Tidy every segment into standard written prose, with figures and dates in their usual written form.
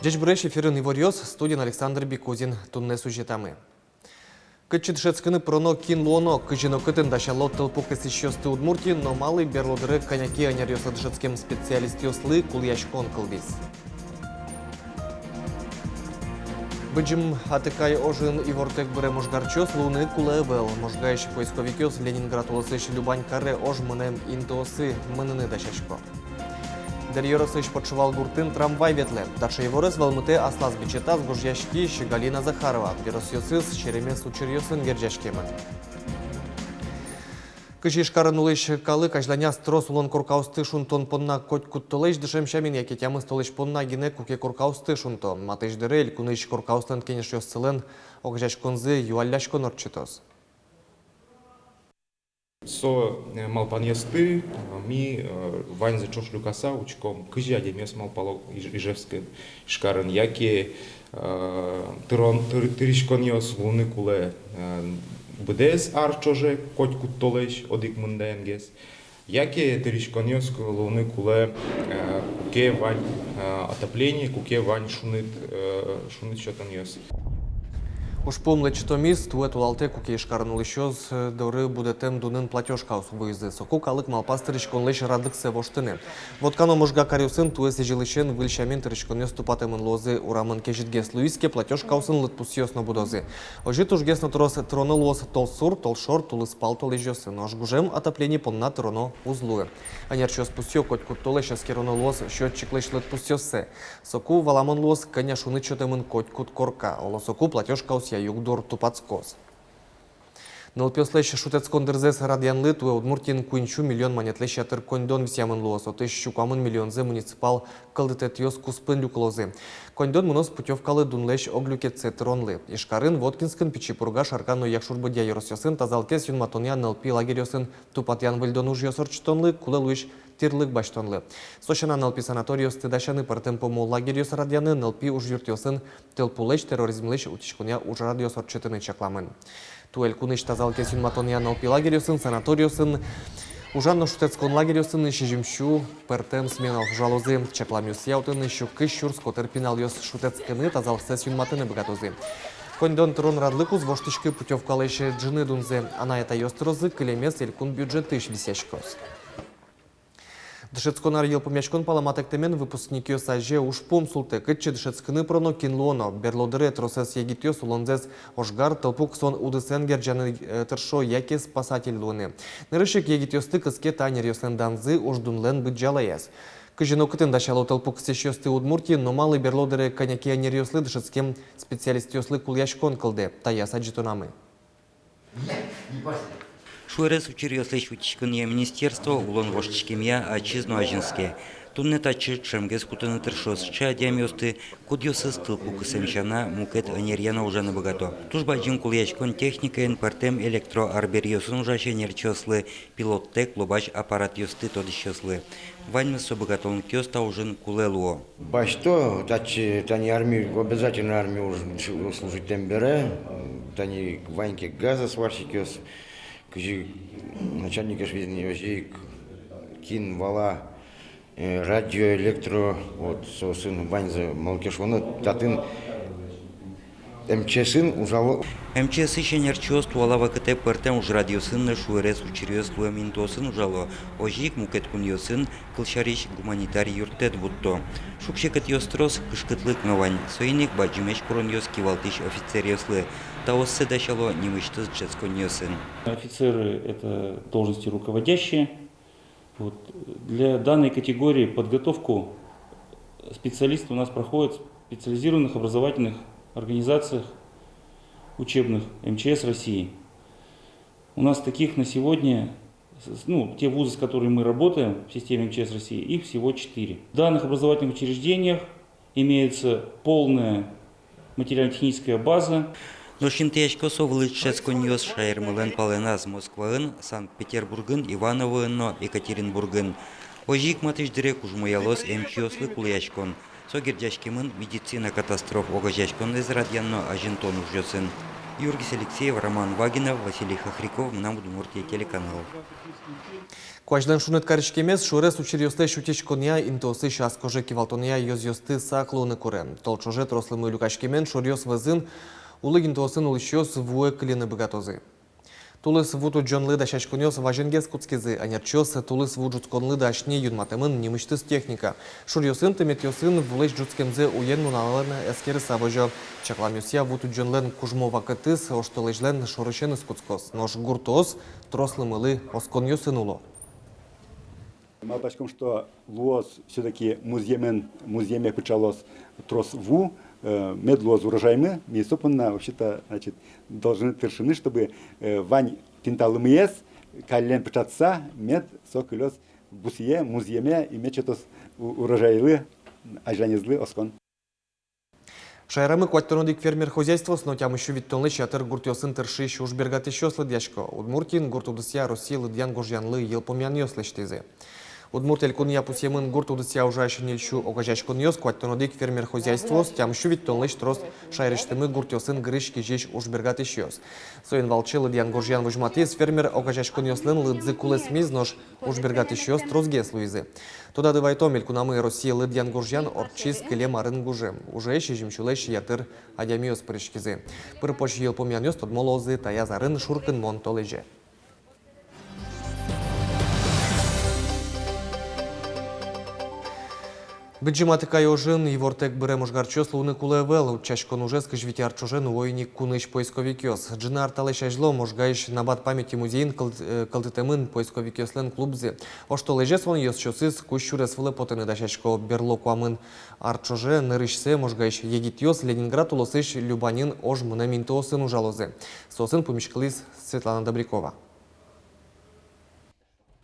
Джеч бреш ефірин Іворіос, студін Александр Бікузін, тунне сюжетами. Кычит шецкыны проно кин лоно, кычино кытын дашало тылпу кысыщёсты Удмуртии, но малый берлодыры коняки анярёсыд шецкем специалист ёслы кульяшкон кылбис. Быджим атыкай ожин и вортек бре можгарчос луны кулэвел. Можгающий поисковикёс Ленинград улысыш Любань каре ож мынем интоосы мыныны дашачко. Дерьёросыш подшивал гуртын трамвай ветле. Дальше его раз волмыте аслас бичета с гужьяшки Галина Захарова. Беросьёсыз черемес учерьёсын герджашкемы. Кыжишкарын улыш калы кажданя строс улон куркаусты шунтон понна коть куттылыш дышем шамин яке тямы столыш понна гине куке куркаусты шунто. Матыш дырель куныш куркаустын кенеш ёссылын огжашконзы юалляшкон орчитос. Со малпаньесты ми ваньзе чошлюкаса учком кыжи адемес малпало ижевскин шкарын яке тыришкон ёс луны куле бдес арчоже коть куттолеш одик мунденгес яке тыришкон ёс луны куле куке вань отопление куке вань шунит шотан ёс. Уж помнить, что мисс тует улалте куке шкарнул еще с доры будет тем дунен платежка у выезды. Соку калык малпастыричкон лишь радыксе воштыны. Вот кано можга карюсын тует сижилищен выльщамин тыричкон не ступатемын лозы урамын кежит гес луиске платежка усын лытпусьёс на будозы. Ожит уж гес на трос троно лоз тол сур, тол шор, тул испал, тол ижёсы. Но аж гужем отопление понна троно узлуе. А нерчёс пусьё коть куттоле щас кероно лоз счётчик лишь лытпусьёсе. Соку валамон лоз коня шуны чотемын коть кут корка. Оло соку платежка ус я югдор тупацкоз. Нылпёслещ шутец кондерзес радианлы туе Удмуртин куинчу миллион монетлещ атыр кондон висямын луос, отыш щукамын миллионзе муниципал калдытетьёс куспын люклозы. Кондон мунос путевкалы дунлещ оглюкетце тронлы. Ишкарын Воткинскын пичипурга шаркану якшурбыдя еросёсын тазалкес юнматония нылпи лагерёсын тупатян выльдон уж ёсорчтонлы куле луиш тирлык баштонлы. Сошана нылпи санаториос тыдашаны партемпому лагерёс радианы нылпи уж юртёсын тылпулещ терроризмлещ утишкуня уж радиосорчетыны чакламын. Туэль куныш тазалкес юнматония нылпи лагерёсын санаториосын Ужанно шутецкон лагерёсын ищи жимщу пертем сменал жалозы чакламюс яутын ищу кыщур скотерпинал ёс шутецкыны тазалкес юнматыны богатозы. Кондон трон радлыкуз воштышкы путевкалыше джины дунзе, а на это ёстрозы кылемес илькун бюджет иш висящкос. Дышецконар ел помячкон паламатектемен выпускники саже уж помсулте кытче дышецкыны проно кинлоно берлодыре тросес егитёс улонзес ошгар толпук сон удысен герджаны тершо яке спасатель луны. Нырышек егитёсты кыске танер ёсен данзы уж дунлен быть жалаяс. Кыжино кытын дашало толпук сещёсты Удмуртии, но малый берлодыре коняки анер ёслы дышецкем специалист ёслы кульяшкон кылды, таяс аджитунамы. Шуэрес учерёслещ утичкынья министерство улон воштичкемья отчизну ажинске. Тунне тачы чемгес кутыны тыршос чадямёсты кудьёсыз тылпу кысемчана мукет анерьяна ужаны богато. Тужба джин кульячкон техникаен партем электроарберьёсын ужаще нерчёслы пилоттек лобач аппарат ёсты тодыщёслы. Ваньмысо богатон кёста ужин кулелуо. Башто, тани армию, обязательно армию уже служить тембере, тани ваньке газа сварщик ёс. Начальника швейной кин вала радио электро вот сын ваньза малкешвоно татын МЧСын ужало МЧС еще нерчёс туалава кте пертем уж радиосын шуэрес учерёс луэминтосын ужало ожик мукет куньёсын кылшариш гуманитарий юртет будто шукшекет ёстрос кышкытлык новань соиник баджимеш куроньёс кивалтиш офицерьёслы таоссе дашало немыштыз джецконьёсын. Офицеры – это должности руководящие. Вот. Для данной категории подготовку специалисты у нас проходят в специализированных образовательных организациях учебных МЧС России. У нас таких на сегодня, те вузы, с которыми мы работаем в системе МЧС России, их всего 4. В данных образовательных учреждениях имеется полная материально-техническая база. Ношинтеечко совлычецконьёс шайрмылен паленаз Москваын, Санкт-Петербургын, Ивановыно, Екатеринбургын. Ожик матыш дирек ужмуялос МЧСлы кулячкон. Согерджашкимын медицина катастроф огажашкон из радианно ажинтон ужёсын. Юргис Алексеев, Роман Вагинов, Василий Хохряков, Мнам Удмуртия телеканал. Куаждан шунет каричкемес шурес учерьосте шутич коня интосы шас коже кивалтония йозьосты саклу не куре. Толчоже трослымы люкашкемен шурьос вазын улы интосын улыщос вуэ клины богатозы. Тулыс вуту джонлы да шачконёс важенгес куцкизы, анерчос тулыс вуджут конлы да ашни юнматемын немыштыс техника. Шурьосын теметьосын вулыш джуцкемзе уен муналарна эскері савожо. Чакламюсия вуту джонлен кужмова кытыс, оштолыжлен шорышен скуцкос. Нож гуртос трослымылы осконьосын уло. Мало что лоз все-таки музеем почалось трос ву, медлоз урожайны, и собственно вообще-то значит должны тершины, чтобы вань тинталым ес, кален початся, мед сок лез бусие музееме и мечетос урожайлы, ажанезлы оскон. Шайрамы кваттонодик фермер хозяйство с нотям еще виттонлы чатыр гуртёсын терши шуш бергаты шёслы дяшко. Удмуртин гуртудысия Россия лыдьян гожьянлы елпомян ёслыштизы. Удмуртель куния пусемын гуртудысия уже нельшу окажачкон ёс кваттонодик фермер хозяйство с тям еще виттонлы штрос шайрештымы гуртёсын грышки жеш уж бергаты шёс. Соин волчы лыдьян гожьян вожматис фермер окажачкон ёслын лыдзы кулес мизнож уж бергаты шёс тросгес луизы. Туда дывайтомель кунамы Россия лыдьян гожьян орчис кыле марын гужем. Уже еще жемчулеш ятыр адямиос прышкизы. Пырпоч елпомян ёс тодмолозы таязарын шуркын монтолеже. Беджиматыка йожин и вортек бере можгарчос луны кулевел, чашкон уже скажвитяр чужен войник куныш поисковикёс. Джина арталеш ажло можгаиш набат памяти музейн калтытемын поисковикёслен клубзе. Ошто лежес вон йос чосыз кущурес влепотыны дашачко берлокуамын арчоже нырышсе можгаиш егитёс Ленинград улосыш Любанин ож мунаминтосын ужалозе. Сосын помешкалис Светлана Добрякова.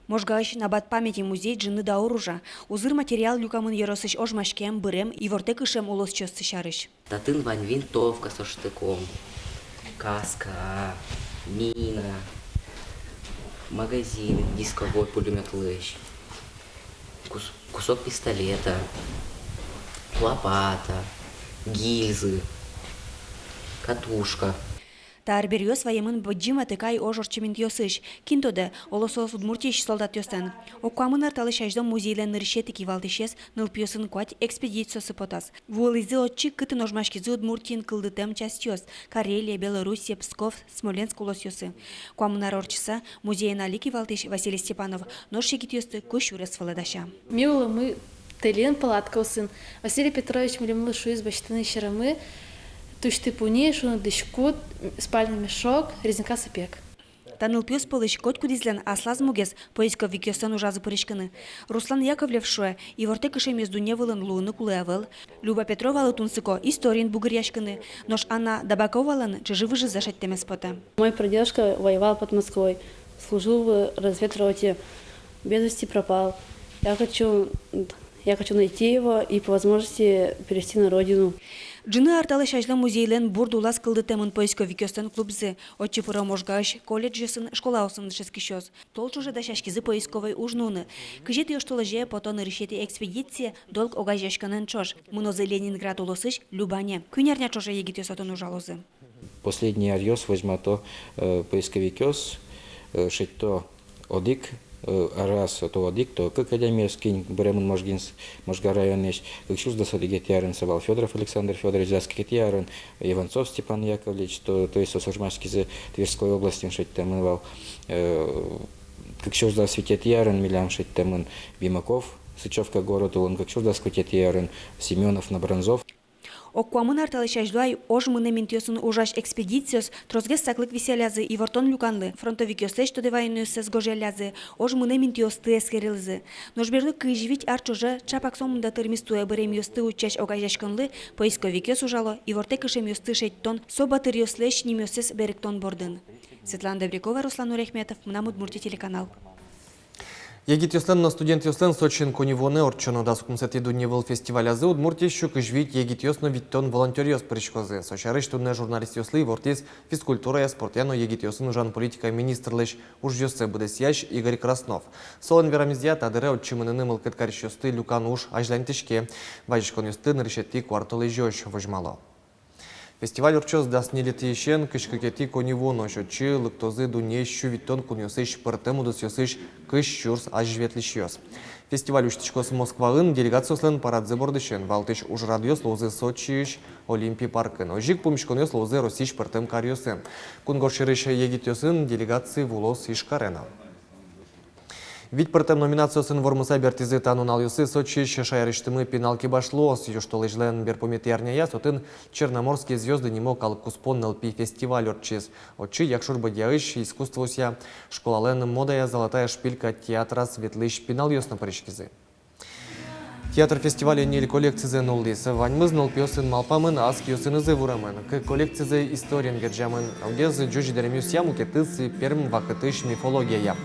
Можгааш набат памяти музей джины дауружа. Узыр материал люкамын еросыш ожмашкем, бырем и вортекышем улос чёсцы шарыш. Татын вань винтовка со штыком, каска, мина, магазин, дисковой пулемет лыж, кусок пистолета, лопата, гильзы, катушка. Тар берёс ваемын баджима тыкай ожорчемент ёсыш. Кинтоде олосос удмуртиш солдат ёстен. Окуамын арталыш аждом музейлен нырышети кивалтышес нылпиосын куать экспедициясы потас. Вуализы отчи кытын ожмашкизы удмуртин кылдытем часть ёс. Карелия, Белоруссия, Псков, Смоленск улос ёсы. Куамын орчыса музейен али кивалтыш Василий Степанов ношегит ёсты көш урес фаладаша. Мило мы телен палатка сын. Василий Петрович милимлы шуиз баштаны шарамы. Тушты пуни, шуны дышкут, спальный мешок, резинка сапек. Таныл пёс полыш котку дизлен аслаз мугес поисковик ёстан ужазы пырышканы. Руслан Яковлев шуэ и вортекыше между невылын луны кулевел. Люба Петрова латунсыко историн бугыряшканы. Нож Анна Дабаковалан чиживыжи зашать темеспота. Мой прадедушка воевал под Москвой, служил в разведроте, без вести пропал. Я хочу найти его и по возможности перевести на родину. Джины арталыш ажлы музейлен бурдулас кылдытемын поисковик ёстан клубзы. Отчи пыра можгаш колледжесын школа осын шескишёс. Толчуже да шашкизы поисковой ужнуны. Кыжет ёштолыже потон решети экспедиция долг огажешканын чош. Мунозы Ленинград улосыш Любане. Күнерня чоже егит ёсотын ужалозы. Последний арьёс возьмато поисковик ёс, шетто одик, раз то одик, то как академиевский Бремен Можга районеш, как чувство садигет ярен Савал Федоров Александр Федорович, заскет ярен Иванцов Степан Яковлевич, то есть Сосожмашки за Тверской области шеттемывал, как чувство светет ярен Милям шеттемен Бимаков, Сычевка город, он как чувство светет ярен Семенов на Бронзов. Окуамын арталыш ажлуай ож мынемент ёсын ужаш экспедициос трозгес саклык виселязы и вортон люканлы. Фронтовик ёсеш то девайну сес гожелязы, ож мынемент ёсты эскерилзы. Ножберлы кыжвить арчоже чапаксом да тырмистуя бырем ёсты учаш огажашканлы, поисковик ёс ужало и вортекышем ёсты шеттон, собатыр ёслеш ним ёсес беректон бордын. Светлана Добрякова, Руслан Урехметов, Мнам Удмуртия телеканал. Егит ёслен на студент ёслен Сочин конивоне орчоно да сукмсети дуневыл фестивалязы Удмуртия щук жвит егит ёсно виттон волонтер ёс причкозы. Сочарыш тунне журналист ёслы вортис физкультура я спортяно егит ёсын ужан политика министрлыш уж ёсы будесящ Игорь Краснов. Солон верамиздия тадыре отчимыныны мылкыткариш ёсты люкан уж ажлантышке. Вайшкон ёсты нырышетти кварталы жёш вожмало. Фестиваль урчоз даснилити ищен кышкакети коневоно, шочи лыктозы дунещу виттон куньосыш пыртему досьосыш кыш чурс ажветлищёс. Фестиваль уштичкос Москваын делегацияслен парадзе бордышен, валтыш уж радиос лозы Сочиш Олимпий паркын. Ожик помешконёс лозы Росиш пыртем карьосын. Кунгорширыш егитёсын делегации вулос ишкарена. Вид пыртем номинациясын вормыса бертизы танунал юсы Сочиш шайрыштымы пеналки башлос, юштолыжлен берпометерняя сотын Черноморские звезды немо калкуспон НЛП фестиваль орчиз. Отчи якшур бадяыш искусствося школален модая золотая шпилька театра светлыш пенал юс на паричкизы. Театр фестиваля нель коллекцизы нулдис. Ваньмыз нолпиосын малпамын аскиосынызы вурамын. К коллекцизы историен герджамын. Аугез джуджи деремюс яму кетыс перм вакытыш мифология.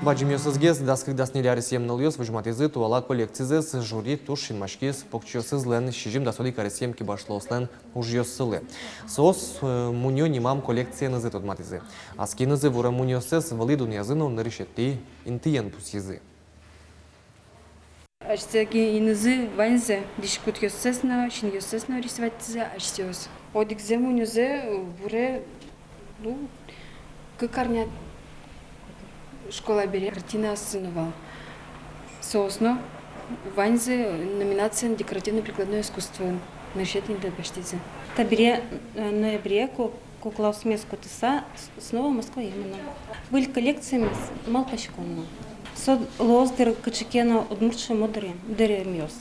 Баджимьосызгез даскыг дасниляры семнал ёс выжматизы туала коллекцизы с жюри тушин машкиз покчосызлен шижим дасоли каресемки башлослен уж ёссылы. Сос муньо немам коллекция назы тутматизы. Аскинызы вура муньосыз валидун языну наришетти интиен пусизы. Аштеги инызы ванзе дишкут ёссесна, шин ёссесна рисоватизы аштеос. Одикзе муньозе буре кыкарнят школа бере картина сынова. Соосно ванзе номинация декоративно-прикладное искусство. Наршетин да баштизе. Табире ноябре кукла смеску тыса снова Москва именно. Были коллекциями мал пашконно. Сод лоздер качекена удмуртше модере деремьос.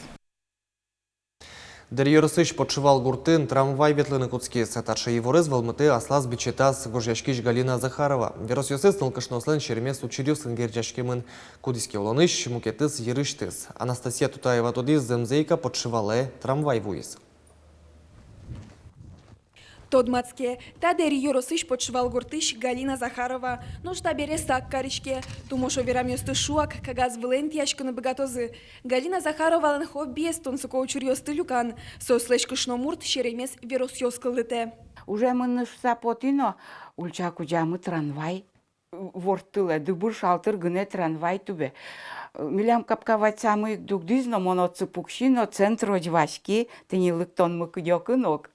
Дерьерысыш подшивал гуртын трамвай ветлыны куцки. Сатарша его рызвал мыты аслас бичетас гожьяшкиш Галина Захарова. Веросьосыз нылкышнослен шеремес учирюсын герджашкемын кудиски улоныш мукетыз ерыштыз. Анастасия Тутаева тудиз земзейка подшивале трамвай вуиз. Тодмацке, та дерьерысыш подшивал гуртыш Галина Захарова. Ну что бере сак каришке. Тумошо верамьосты шуак, кагаз вылен тяшканы богатозы. Галина Захарова лен хобби стонсуко учурьосты люкан. Сослеш кышномурт шеремес веросьоскалыте. Уже мы нышса потино, ульчаку джамы трамвай. Вортыле, дыбыр шалтыр гыне трамвай тубе. Милям капкавать самый дугдизно моноцепукшино центро джвашки, тенилыктон мыкыдёкынок.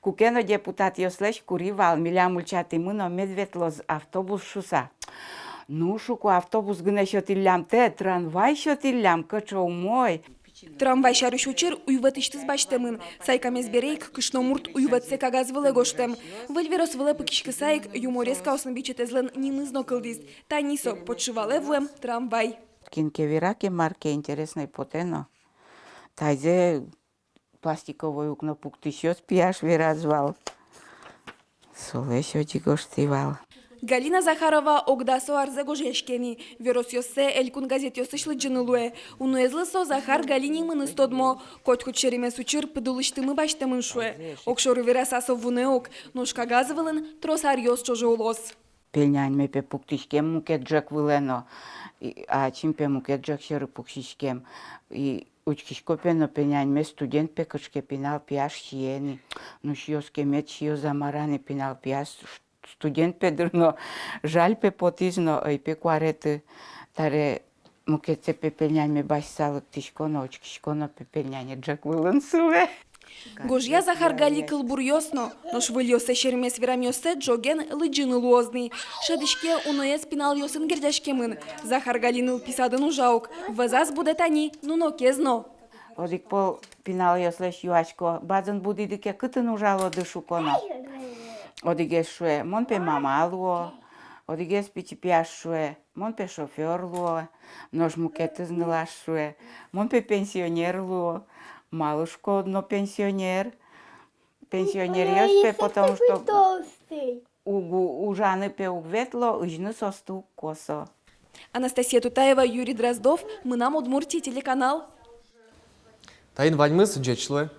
Кукено депутат ёслеш куривал, милям ульчаты мыно медветлоз автобус шуса. Ну, шуку автобус гыне шотиллям те, трамвай шотиллям, кычоу мой. Трамвай шарыш учир уйватыштыз баштемын. Сайкамез берейк кышномурт уйватсе кагаз выле гоштем. Выльверос выле пыкишкы сайк юмореска оснобичетезлен нинызно кылдиз. Танисо подшивале вуем трамвай. Кинкевираке марке интересной потено. Тайзе пластиковой укно пуктышёс пияш веразвал. Солешо джигоштивал. Галина Захарова огдасо арзе гожешкени. Веросьосе элькун газет ёсышлы джынылуэ. Унуэзлысо Захар Галини мыныстодмо. Котхут шеремес учир пыдулыштымы баштамын шуэ. Окшоры верасасо вунеок. Ношка газывылын тросар ёс чоже улос. Пельнянь мепе пуктышкем мукет джек вылено. А чимпе мукет джек шеры пукшишкем. И учкишкопено пельнянь ме студент пекачке пинал пияш шиени. Ну шиёске мет шиё замараны пинал пияш студент педрно, жаль пе потизно, ой пе куареты, таре мукеце пепельнями бассалык тишконо, очкишконо пепельняне джак вылынсыле. Гожья Захар Гали кылбур ёсно, но швыльёсе шермес верамьёсе джоген лыджыны луозный. Шадышке уноес пинал ёсын гердяшкемын. Захар Галиныл писадын ужаук. Вазас будет они, нуно кезно. Одик пол пинал ёслеш юачко, базын будидыке кытын ужало дышуконо. Одигес шуе, мон пе мама луо, одигес пичи пяш шуе, мон пе шофер луо, нож мукеты знала шуе, мон пе пенсионер луо, малышко одно пенсионер. Пенсионер ёс пе, потому что у Жаны пе угветло, ужны состу косо. Анастасия Тутаева, Юрий Дроздов, мы нам Удмуртии телеканал. Тайн ваньмыс джечлуэ.